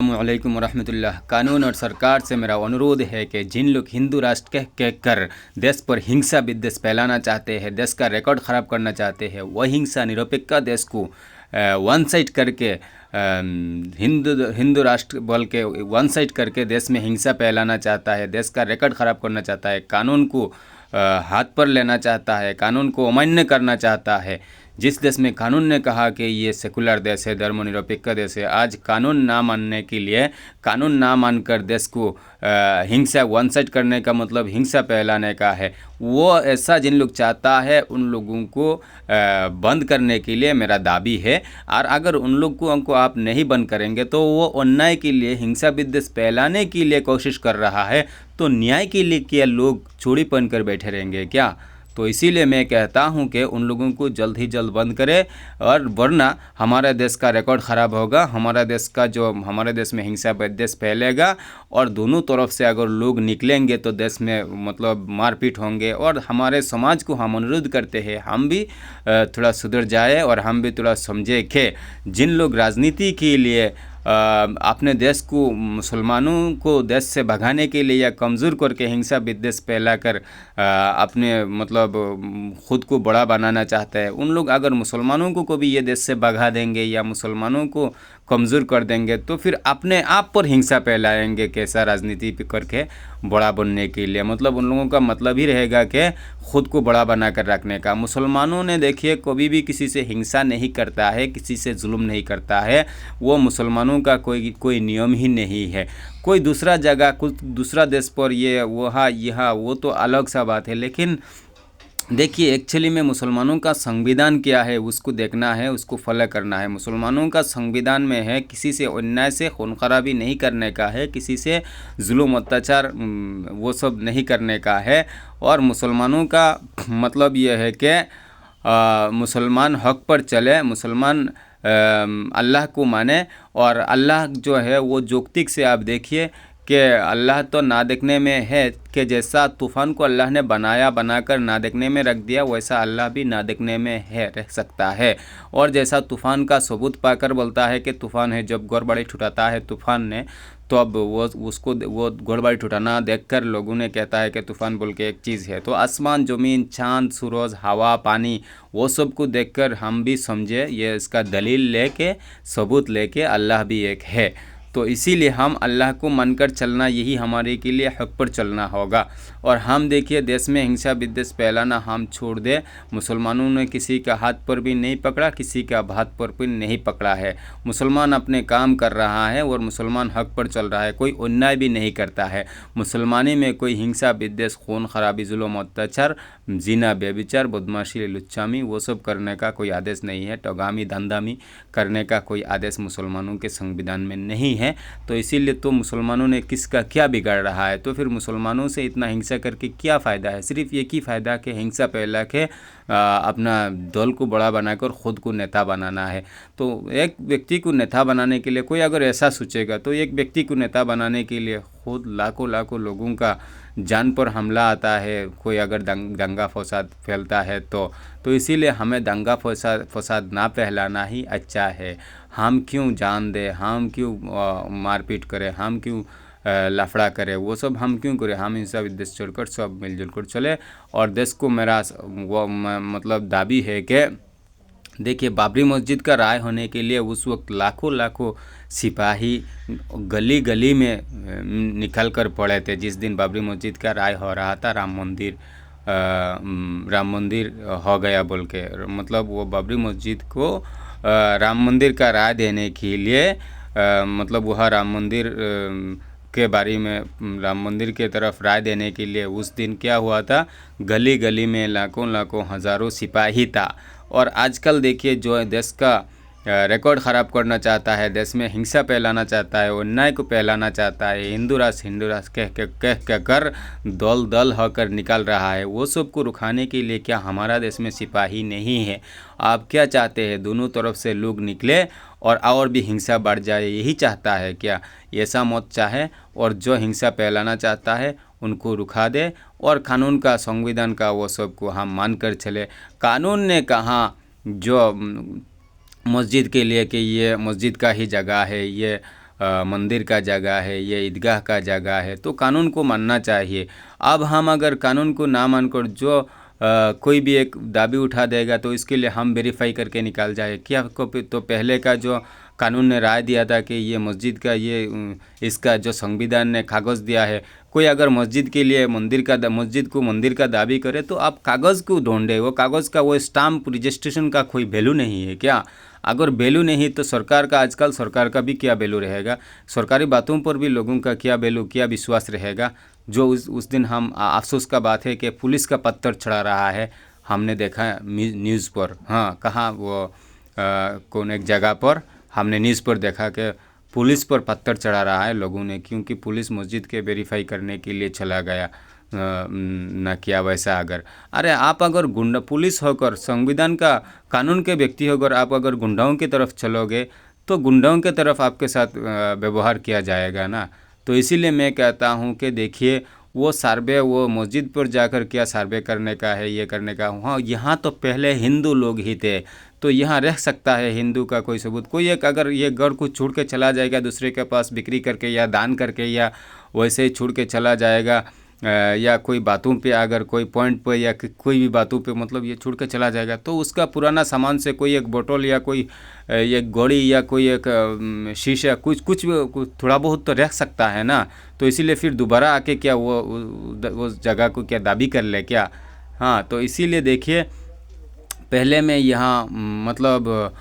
अस्सलामुअलैकुम वरहमतुल्लाह। कानून और सरकार से मेरा अनुरोध है कि जिन लोग हिंदू राष्ट्र कह कर देश पर हिंसा विद्वेष फैलाना चाहते हैं, देश का रिकॉर्ड ख़राब करना चाहते हैं, वह हिंसा निरपेक्ष देश को वन साइड करके हिंदू राष्ट्र बोल के वन साइड करके देश में हिंसा फैलाना चाहता है, देश का रिकॉर्ड ख़राब करना चाहता है, कानून को हाथ पर लेना चाहता है, कानून को अमान्य करना चाहता है। जिस देश में कानून ने कहा कि ये सेकुलर देश है, धर्मनिरपेक्ष देश है, आज कानून ना मानने के लिए, कानून ना मानकर देश को हिंसा वन साइड करने का मतलब हिंसा फैलाने का है। वो ऐसा जिन लोग चाहता है उन लोगों को बंद करने के लिए मेरा दाबी है। और अगर उन लोगों को आप नहीं बंद करेंगे तो वो अन्याय के लिए, हिंसा विद्वेष फैलाने के लिए कोशिश कर रहा है, तो न्याय के लिए क्या लोग चूड़ी पहन कर बैठे रहेंगे क्या? तो इसीलिए मैं कहता हूं कि उन लोगों को जल्द ही जल्द बंद करें, और वरना हमारे देश का रिकॉर्ड ख़राब होगा, हमारे देश में हिंसा विद्वेष फैलेगा, और दोनों तरफ से अगर लोग निकलेंगे तो देश में मतलब मारपीट होंगे। और हमारे समाज को हम अनुरोध करते हैं, हम भी थोड़ा सुधर जाए और हम भी थोड़ा समझे कि जिन लोग राजनीति के लिए अपने देश को, मुसलमानों को देश से भगाने के लिए या कमज़ोर करके हिंसा विद्वेष फैलाकर अपने मतलब ख़ुद को बड़ा बनाना चाहते हैं, उन लोग अगर मुसलमानों को भी ये देश से भगा देंगे या मुसलमानों को कमज़ोर कर देंगे तो फिर अपने आप पर हिंसा फैलाएंगे कैसा राजनीति करके बड़ा बनने के लिए। मतलब उन लोगों का मतलब ही रहेगा कि ख़ुद को बड़ा बना कर रखने का। मुसलमानों ने देखिए कभी भी किसी से हिंसा नहीं करता है, किसी से जुल्म नहीं करता है। वो मुसलमानों का कोई नियम ही नहीं है। कोई दूसरा जगह, कुछ दूसरा देश पर ये वहाँ यहाँ वो तो अलग सा बात है, लेकिन देखिए एक्चुअली में मुसलमानों का संविधान क्या है उसको देखना है, उसको फॉलो करना है। मुसलमानों का संविधान में है किसी से अन्याय से खून खराबी नहीं करने का है, किसी से जुल्म अत्याचार वो सब नहीं करने का है। और मुसलमानों का मतलब ये है कि मुसलमान हक पर चले, मुसलमान अल्लाह को माने। और अल्लाह जो है वो जोक्तिक से आप देखिए कि अल्लाह तो ना देखने में है कि जैसा तूफ़ान को अल्लाह ने बनाकर ना देखने में रख दिया, वैसा अल्लाह भी ना देखने में है रह सकता है। और जैसा तूफ़ान का सबूत पाकर बोलता है कि तूफ़ान है, जब गोरबाड़ी ठुटाता है तूफ़ान ने, तो अब वो गोरबाड़ी ठुटाना देखकर लोगों ने कहता है कि तूफ़ान बोल के एक चीज़ है। तो आसमान, ज़मीन, चाँद, सूरज, हवा, पानी, वो सब को देखकर हम भी समझे, ये इसका दलील लेके, सबूत लेके अल्लाह भी एक है। तो इसीलिए हम अल्लाह को मानकर चलना, यही हमारे के लिए हक पर चलना होगा। और हम देखिए देश में हिंसा विद्वेष फैलाना हम छोड़ दे। मुसलमानों ने किसी का हाथ पर भी नहीं पकड़ा, किसी का हाथ पर भी नहीं पकड़ा है। मुसलमान अपने काम कर रहा है और मुसलमान हक पर चल रहा है, कोई अन्याय भी नहीं करता है। मुसलमानी में कोई हिंसा विद्वेष, खून खराबी, जुल्म अत्याचार, जिना, बेविचार, बदमाशी, लुच्चामी वो सब करने का कोई आदेश नहीं है। टगामी, धंधामी करने का कोई आदेश मुसलमानों के संविधान में नहीं है। तो इसीलिए तो मुसलमानों ने किसका क्या बिगाड़ रहा है? तो फिर मुसलमानों से इतना हिंसा करके क्या फ़ायदा है? सिर्फ एक ही फ़ायदा कि हिंसा फैला के अपना दल को बड़ा बनाकर ख़ुद को नेता बनाना है। तो एक व्यक्ति को नेता बनाने के लिए कोई अगर ऐसा सोचेगा तो एक व्यक्ति को नेता बनाने के लिए खुद लाखों लोगों का जान पर हमला आता है। कोई अगर दंगा फसाद फैलता है तो इसीलिए हमें दंगा फसाद ना फैलाना ही अच्छा है। हम क्यों जान दे, हम क्यों मारपीट करें, हम क्यों लफड़ा करें, वो सब हम क्यों करें? हम हिंसा विद्वेष छोड़कर सब मिलजुल कर चले। और देश को मेरा वो मतलब दाबी है कि देखिए बाबरी मस्जिद का राय होने के लिए उस वक्त लाखों सिपाही गली गली में निकल कर पड़े थे। जिस दिन बाबरी मस्जिद का राय हो रहा था, राम मंदिर हो गया बोल के, मतलब वो बाबरी मस्जिद को राम मंदिर का राय देने के लिए मतलब वह राम मंदिर के बारे में, राम मंदिर के तरफ राय देने के लिए उस दिन क्या हुआ था, गली गली में लाखों हज़ारों सिपाही था। और आजकल देखिए जो देश का रिकॉर्ड ख़राब करना चाहता है, देश में हिंसा फैलाना चाहता है, अन्याय को फैलाना चाहता है, हिंदू राष्ट्र कह कर दल होकर निकल रहा है, वो सब को रुकाने के लिए क्या हमारा देश में सिपाही नहीं है? आप क्या चाहते हैं? दोनों तरफ से लोग निकले और भी हिंसा बढ़ जाए, यही चाहता है क्या? ऐसा मत चाहे। और जो हिंसा फैलाना चाहता है उनको रुका दे, और कानून का, संविधान का वो सब को हम मान कर चले। कानून ने कहा जो मस्जिद के लिए कि ये मस्जिद का ही जगह है, ये मंदिर का जगह है, ये ईदगाह का जगह है, तो कानून को मानना चाहिए। अब हम अगर कानून को ना मानकर जो कोई भी एक दाबी उठा देगा तो इसके लिए हम वेरीफाई करके निकाल जाए क्या तो पहले का जो कानून ने राय दिया था कि ये मस्जिद का इसका जो संविधान ने कागज़ दिया है, कोई अगर मस्जिद के लिए मस्जिद को मंदिर का दाबी करे तो आप कागज़ क्यों ढूंढे? वो कागज़ का वो स्टाम्प रजिस्ट्रेशन का कोई वैल्यू नहीं है क्या? अगर वैल्यू नहीं तो सरकार का, आजकल सरकार का भी क्या वैल्यू रहेगा? सरकारी बातों पर भी लोगों का क्या वैल्यू, क्या विश्वास रहेगा? जो उस दिन हम अफसोस का बात है कि पुलिस का पत्थर चढ़ा रहा है, हमने देखा न्यूज़ पर। हाँ, कहाँ वो कौन एक जगह पर हमने न्यूज़ पर देखा कि पुलिस पर पत्थर चढ़ा रहा है लोगों ने, क्योंकि पुलिस मस्जिद के वेरीफाई करने के लिए चला गया न किया वैसा। अरे आप अगर गुंडा पुलिस होकर, संविधान का कानून के व्यक्ति होकर आप अगर गुंडाओं की तरफ चलोगे तो गुंडाओं की तरफ आपके साथ व्यवहार किया जाएगा ना। तो इसीलिए मैं कहता हूँ कि देखिए वो सर्वे, वो मस्जिद पर जाकर क्या सर्वे करने का है, ये करने का। हाँ, यहाँ तो पहले हिंदू लोग ही थे, तो यहाँ रह सकता है हिंदू का कोई सबूत। कोई एक अगर ये घर को छोड़ के चला जाएगा दूसरे के पास बिक्री करके या दान करके या वैसे ही छोड़ के चला जाएगा, या कोई बातों पे अगर कोई पॉइंट पे या कोई भी बातों पे मतलब ये छोड़ के चला जाएगा, तो उसका पुराना सामान से कोई एक बोतल या कोई एक घड़ी या कोई एक शीशा कुछ थोड़ा बहुत तो रख सकता है ना। तो इसीलिए फिर दोबारा आके क्या वो जगह को क्या दाबी कर ले क्या? हाँ, तो इसीलिए देखिए पहले में यहाँ मतलब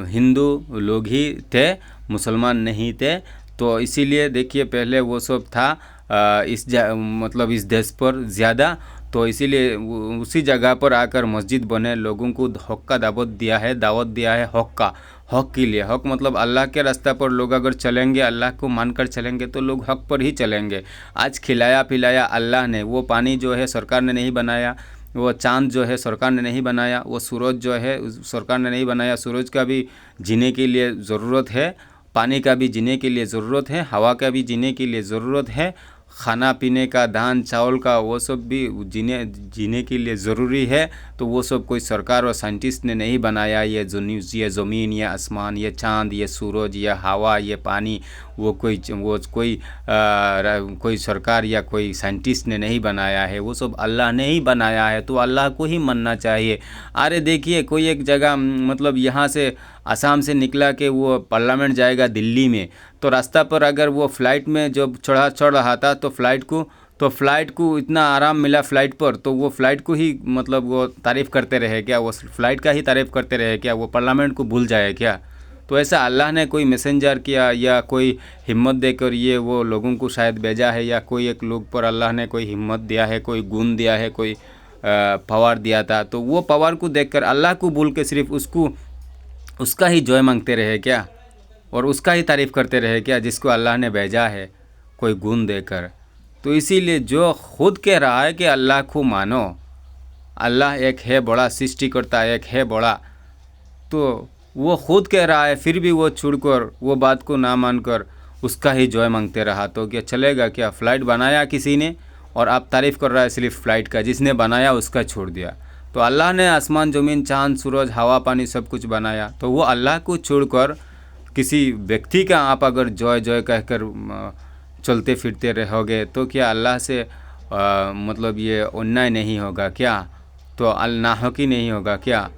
हिंदू लोग ही थे, मुसलमान नहीं थे। तो इसीलिए देखिए पहले वो सब था मतलब इस देश पर ज़्यादा। तो इसीलिए उसी जगह पर आकर मस्जिद बने, लोगों को हक का दावत दिया है हक के लिए। हक मतलब अल्लाह के रास्ते पर लोग अगर चलेंगे, अल्लाह को मानकर चलेंगे तो लोग हक पर ही चलेंगे। आज खिलाया पिलाया अल्लाह ने, वो पानी जो है सरकार ने नहीं बनाया, वो चांद जो है सरकार ने नहीं बनाया, वो सूरज जो है सरकार ने नहीं बनाया। सूरज का भी जीने के लिए ज़रूरत है, पानी का भी जीने के लिए ज़रूरत है, हवा का भी जीने के लिए ज़रूरत है, खाना पीने का, धान चावल का, वो सब भी जीने के लिए ज़रूरी है। तो वो सब कोई सरकार और साइंटिस्ट ने नहीं बनाया। ये ज़मीन, ये आसमान, ये चांद, ये सूरज, ये हवा, ये पानी, वो कोई सरकार या कोई साइंटिस्ट ने नहीं बनाया है, वो सब अल्लाह ने ही बनाया है। तो अल्लाह को ही मानना चाहिए। अरे देखिए कोई एक जगह मतलब यहाँ से असम से निकला कि वो पार्लियामेंट जाएगा दिल्ली में, तो रास्ता पर अगर वो फ़्लाइट में जब चढ़ रहा था तो फ़्लाइट को इतना आराम मिला फ़्लाइट पर, तो वो फ़्लाइट को ही मतलब वो तारीफ़ करते रहे क्या? वो फ़्लाइट का ही तारीफ़ करते रहे क्या? वो पार्लियामेंट को भूल जाए क्या? तो ऐसा अल्लाह ने कोई मैसेंजर किया या कोई हिम्मत देकर ये वो लोगों को शायद भेजा है, या कोई एक लोग पर अल्लाह ने कोई हिम्मत दिया है, कोई गुण दिया है, कोई पावर दिया था। तो वो पावर को देखकर अल्लाह को भूल के सिर्फ उसका ही जय मांगते रहे क्या? और उसका ही तारीफ़ करते रहे क्या जिसको अल्लाह ने भेजा है कोई गुण देकर? तो इसीलिए जो खुद कह रहा है कि अल्लाह को मानो, अल्लाह एक है बड़ा, सृष्टिकर्ता एक है बड़ा, तो वो खुद कह रहा है फिर भी वो छोड़कर, वो बात को ना मानकर उसका ही जय मांगते रहा, तो क्या चलेगा क्या? फ़्लाइट बनाया किसी ने और आप तारीफ़ कर रहा है सिर्फ फ़्लाइट का, जिसने बनाया उसका छोड़ दिया। तो अल्लाह ने आसमान ज़मीन चाँद सूरज हवा पानी सब कुछ बनाया, तो वो अल्लाह को छोड़कर किसी व्यक्ति का आप अगर जय जय कहकर चलते फिरते रहोगे तो क्या अल्लाह से मतलब ये अन्याय नहीं होगा क्या? तो नाहकी नहीं होगा क्या?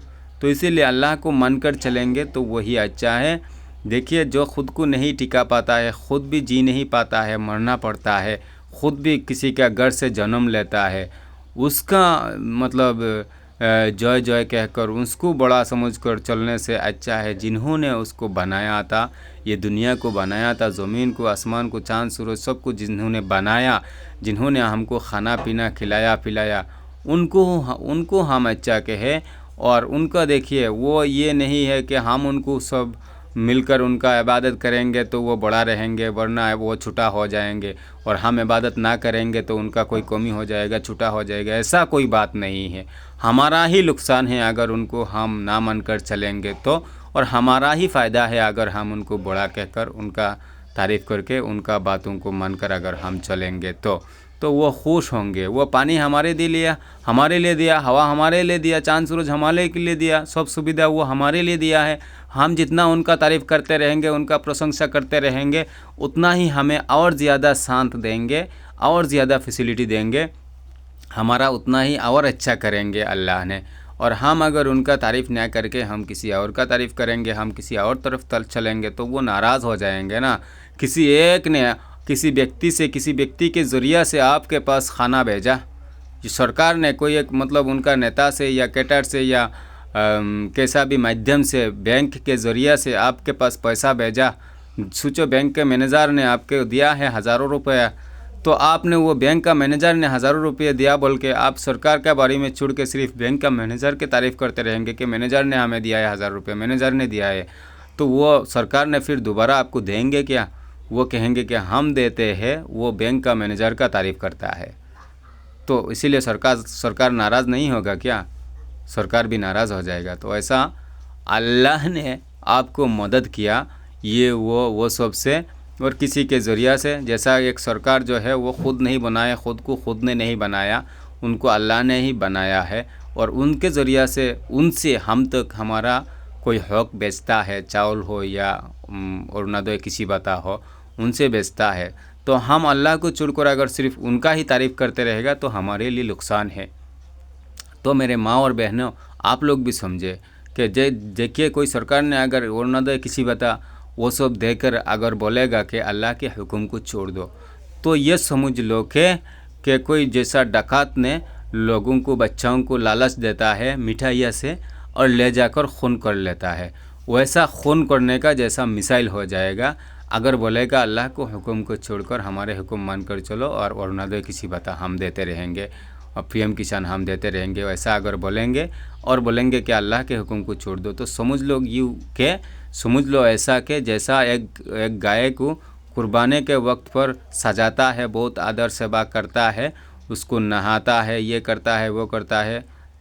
तो इसीलिए अल्लाह को मानकर चलेंगे तो वही अच्छा है। देखिए जो ख़ुद को नहीं टिका पाता है, ख़ुद भी जी नहीं पाता है, मरना पड़ता है, ख़ुद भी किसी का घर से जन्म लेता है, उसका मतलब जय जय कहकर उसको बड़ा समझकर चलने से अच्छा है जिन्होंने उसको बनाया था, ये दुनिया को बनाया था, ज़मीन को, आसमान को, चाँद सूरज सब कुछ जिन्होंने बनाया, जिन्होंने हमको खाना पीना खिलाया पिलाया, उनको हम अच्छा कहें। और उनका देखिए वो ये नहीं है कि हम उनको सब मिलकर उनका इबादत करेंगे तो वो बड़ा रहेंगे, वरना वो छोटा हो जाएंगे, और हम इबादत ना करेंगे तो उनका कोई कमी हो जाएगा, छोटा हो जाएगा। ऐसा कोई बात नहीं है, हमारा ही नुकसान है अगर उनको हम ना मानकर चलेंगे तो, और हमारा ही फ़ायदा है अगर हम उनको बड़ा कहकर उनका तारीफ़ करके उनका बातों को मानकर अगर हम चलेंगे तो तो वो खुश होंगे। वो पानी हमारे लिए दिया, हवा हमारे लिए दिया, चाँद सूरज हमारे के लिए दिया, सब सुविधा वो हमारे लिए दिया है। हम जितना उनका तारीफ़ करते रहेंगे, उनका प्रशंसा करते रहेंगे, उतना ही हमें और ज़्यादा शांत देंगे, और ज़्यादा फैसिलिटी देंगे, हमारा उतना ही और अच्छा करेंगे अल्लाह ने। और हम अगर उनका तारीफ़ ना करके हम किसी और का तारीफ़ करेंगे, हम किसी और तरफ चलेंगे, तो वो नाराज़ हो जाएंगे ना। किसी एक ने किसी व्यक्ति के ज़रिया से आपके पास खाना भेजा, सरकार ने कोई एक मतलब उनका नेता से या कैटर से या कैसा भी माध्यम से बैंक के ज़रिया से आपके पास पैसा भेजा, सोचो बैंक के मैनेजर ने आपके दिया है हज़ारों रुपया, तो आपने वो बैंक का मैनेजर ने हज़ारों रुपये दिया बोल के आप सरकार के बारे में छोड़ के सिर्फ बैंक का मैनेजर की तारीफ़ करते रहेंगे कि मैनेजर ने हमें दिया है 1000 रुपये, मैनेजर ने दिया है, तो वो सरकार ने फिर दोबारा आपको देंगे क्या? वो कहेंगे कि हम देते हैं, वो बैंक का मैनेजर का तारीफ़ करता है। तो इसीलिए सरकार नाराज़ नहीं होगा क्या? सरकार भी नाराज़ हो जाएगा। तो ऐसा अल्लाह ने आपको मदद किया, ये वो सबसे और किसी के ज़रिया से। जैसा एक सरकार जो है वो ख़ुद नहीं बनाया, ख़ुद को ख़ुद ने नहीं बनाया, उनको अल्लाह ने ही बनाया है, और उनके ज़रिया से उनसे हम तक हमारा कोई हक़ बेचता है, चावल हो या और ना दो किसी बता हो, उनसे बेचता है, तो हम अल्लाह को छोड़कर अगर सिर्फ उनका ही तारीफ़ करते रहेगा तो हमारे लिए नुकसान है। तो मेरे माँ और बहनों, आप लोग भी समझे कि देखिए कोई सरकार ने अगर और ना दो किसी बता वो सब देकर अगर बोलेगा कि अल्लाह के हुक्म को छोड़ दो, तो ये समझ लो कि कोई जैसा डाकत ने लोगों को, बच्चों को लालच देता है मिठाइयाँ से और ले जाकर खून कर लेता है, वैसा खून करने का जैसा मिसाइल हो जाएगा अगर बोलेगा अल्लाह को हुक्म को छोड़कर हमारे हुक्म मानकर चलो और ना दो किसी बता हम देते रहेंगे और पीएम किसान हम देते रहेंगे, वैसा अगर बोलेंगे और बोलेंगे कि अल्लाह के हुक्म को छोड़ दो, तो समझ लो ऐसा कि जैसा एक गाय को कुर्बानी के वक्त पर सजाता है, बहुत आदर सेवा करता है, उसको नहाता है, ये करता है, वो करता है,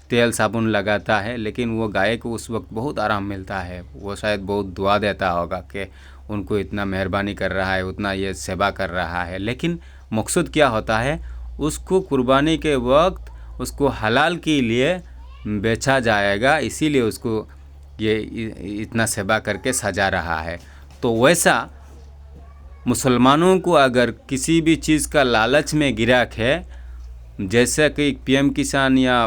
तेल साबुन लगाता है, लेकिन वो गाय को उस वक्त बहुत आराम मिलता है। वो शायद बहुत दुआ देता होगा कि उनको इतना मेहरबानी कर रहा है, उतना ये सेवा कर रहा है, लेकिन मकसद क्या होता है, उसको कुर्बानी के वक्त उसको हलाल के लिए बेचा जाएगा, इसीलिए उसको ये इतना सेवा करके सजा रहा है। तो वैसा मुसलमानों को अगर किसी भी चीज़ का लालच में गिराक है, जैसे कि पीएम किसान या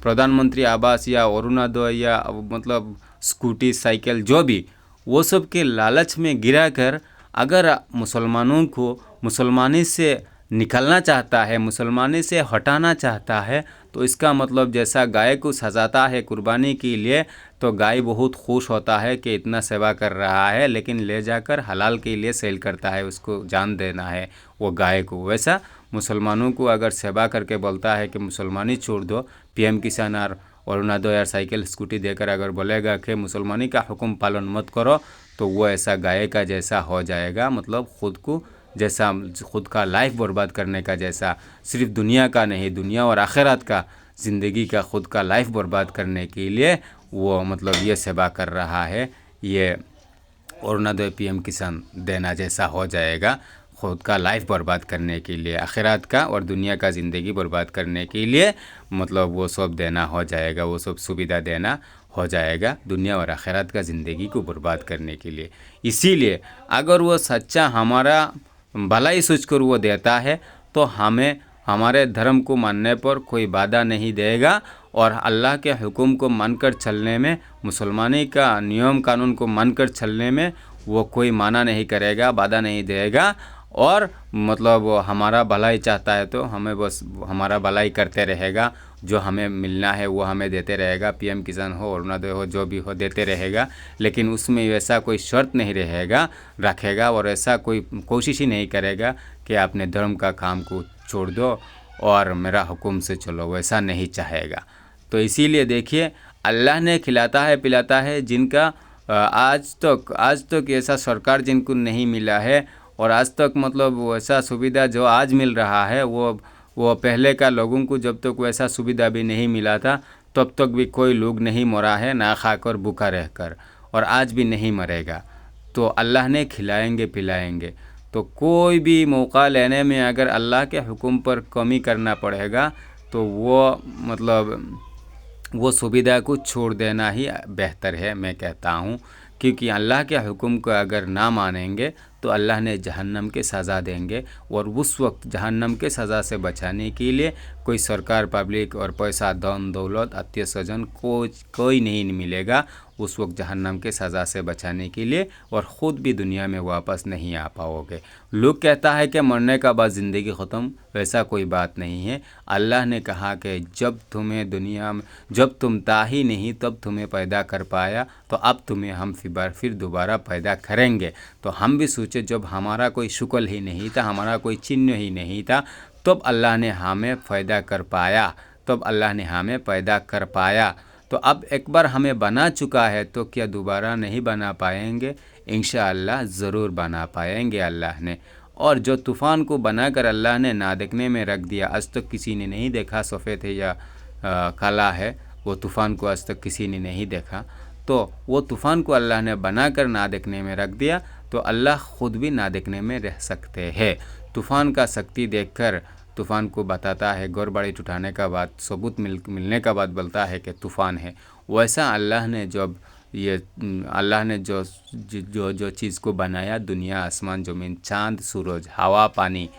प्रधानमंत्री आवास या अरुणोदय या मतलब स्कूटी, साइकिल, जो भी वो सब के लालच में गिरा कर अगर मुसलमानों को मुसलमानी से निकलना चाहता है, मुसलमानी से हटाना चाहता है, तो इसका मतलब जैसा गाय को सजाता है कुर्बानी के लिए, तो गाय बहुत खुश होता है कि इतना सेवा कर रहा है, लेकिन ले जाकर हलाल के लिए सेल करता है, उसको जान देना है वो गाय को। वैसा मुसलमानों को अगर सेवा करके बोलता है कि मुसलमानी छोड़ दो, पीएम किसान और अरुणोदय या साइकिल स्कूटी देकर अगर बोलेगा कि मुसलमानी का हुक्म पालन मत करो, तो वो ऐसा गाय का जैसा हो जाएगा, मतलब खुद का लाइफ बर्बाद करने का जैसा, सिर्फ दुनिया का नहीं, दुनिया और आखिरत का ज़िंदगी का खुद का लाइफ बर्बाद करने के लिए वो मतलब ये सेवा कर रहा है, ये अरुणोदय पीएम किसान देना जैसा हो जाएगा, खुद का लाइफ बर्बाद करने के लिए, आखिरत का और दुनिया का ज़िंदगी बर्बाद करने के लिए, मतलब वो सब देना हो जाएगा, वो सब सुविधा देना हो जाएगा दुनिया और आखिरत का ज़िंदगी को बर्बाद करने के लिए। इसीलिए अगर वो सच्चा हमारा भलाई सोचकर वो देता है, तो हमें हमारे धर्म को मानने पर कोई बाधा नहीं देगा, और अल्लाह के हुक्म को मानकर चलने में, मुसलमानी का नियम कानून को मानकर चलने में वो कोई माना नहीं करेगा, बाधा नहीं देगा, और मतलब हमारा भलाई चाहता है तो हमें बस हमारा भलाई करते रहेगा, जो हमें मिलना है वो हमें देते रहेगा, पीएम किसान हो, अरुणोदय हो, जो भी हो देते रहेगा, लेकिन उसमें वैसा कोई शर्त नहीं रखेगा, और ऐसा कोई कोशिश ही नहीं करेगा कि आपने धर्म का काम को छोड़ दो और मेरा हुक्म से चलो, वैसा नहीं चाहेगा। तो इसीलिए देखिए अल्लाह ने खिलाता है पिलाता है, जिनका आज तक ऐसा सरकार जिनको नहीं मिला है, और आज तक मतलब वैसा सुविधा जो आज मिल रहा है वो पहले का लोगों को जब तक वैसा सुविधा भी नहीं मिला था तब तक भी कोई लोग नहीं मरा है ना खाकर भूखा रहकर, और आज भी नहीं मरेगा। तो अल्लाह ने खिलाएंगे पिलाएंगे। तो तो कोई भी मौका लेने में अगर अल्लाह के हुक्म पर कमी करना पड़ेगा तो वो मतलब वो सुविधा को छोड़ देना ही बेहतर है, मैं कहता हूँ। क्योंकि अल्लाह के हुक्म को अगर ना मानेंगे तो अल्लाह ने जहन्नम के सज़ा देंगे, और उस वक्त जहन्नम के सज़ा से बचाने के लिए कोई सरकार, पब्लिक और पैसा, धन दौलत, आत्मीय स्वजन कोई नहीं मिलेगा उस वक्त जहन्नम के सज़ा से बचाने के लिए, और ख़ुद भी दुनिया में वापस नहीं आ पाओगे। लोग कहता है कि मरने का बाद ज़िंदगी ख़त्म, वैसा कोई बात नहीं है। अल्लाह ने कहा कि जब तुम्हें दुनिया में, जब तुम था ही नहीं तब तुम्हें पैदा कर पाया, तो अब तुम्हें हम फिर दोबारा पैदा करेंगे। तो हम भी सोचे जब हमारा कोई शुक्ल ही नहीं था, हमारा कोई चिन्ह ही नहीं था, तब अल्लाह ने हमें पैदा कर पाया, तब अल्लाह ने हमें पैदा कर पाया। तो अब एक बार हमें बना चुका है तो क्या दोबारा नहीं बना पाएंगे? इंशाअल्लाह ज़रूर बना पाएंगे अल्लाह ने। और जो तूफ़ान को बनाकर अल्लाह ने ना देखने में रख दिया, आज तक किसी ने नहीं देखा सफ़ेद है या काला है, वो तूफ़ान को आज तक किसी ने नहीं देखा, तो वो तूफ़ान को अल्लाह ने बनाकर ना देखने में रख दिया, तो अल्लाह ख़ुद भी ना देखने में रह सकते हैं। तूफ़ान का शक्ति देखकर तूफ़ान को बताता है, गोरबाड़ी उठाने का बाद, सबूत मिलने का बाद बोलता है कि तूफ़ान है। वैसा अल्लाह ने जो चीज़ को बनाया, दुनिया, आसमान, ज़मीन, चाँद, सूरज, हवा, पानी,